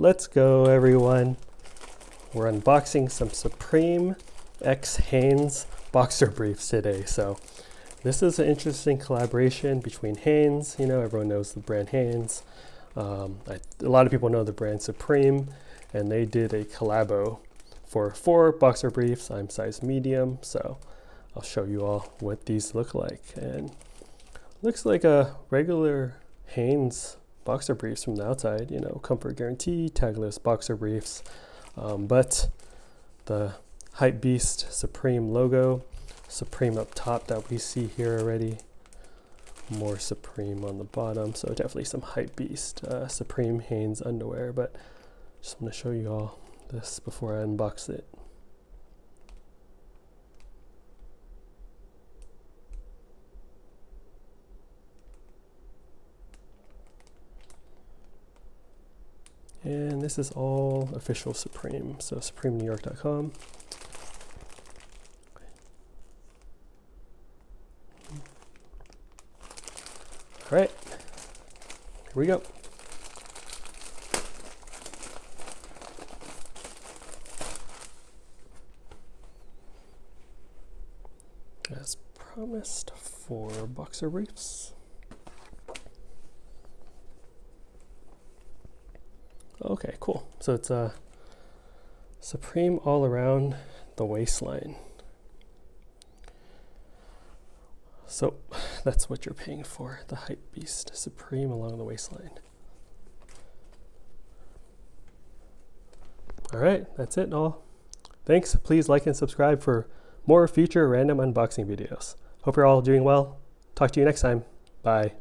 Let's go, everyone. We're unboxing some Supreme X Hanes boxer briefs today. So this is an interesting collaboration between Hanes. You know, everyone knows the brand Hanes. A lot of people know the brand Supreme, and they did a collabo for 4 boxer briefs. I'm size medium, so I'll show you all what these look like. And looks like a regular Hanes boxer briefs from the outside, you know, comfort guarantee, tagless boxer briefs. But the Hype Beast Supreme logo, Supreme up top that we see here already, more Supreme on the bottom, so definitely some Hype Beast Supreme Hanes underwear. But just want to show you all this before I unbox it. And this is all official Supreme, so supremenewyork.com. All right, here we go. As promised, 4 boxer briefs. Okay, cool. So it's a Supreme all around the waistline. So that's what you're paying for, the Hype Beast Supreme along the waistline. All right, that's it all. Thanks. Please like and subscribe for more future random unboxing videos. Hope you're all doing well. Talk to you next time. Bye.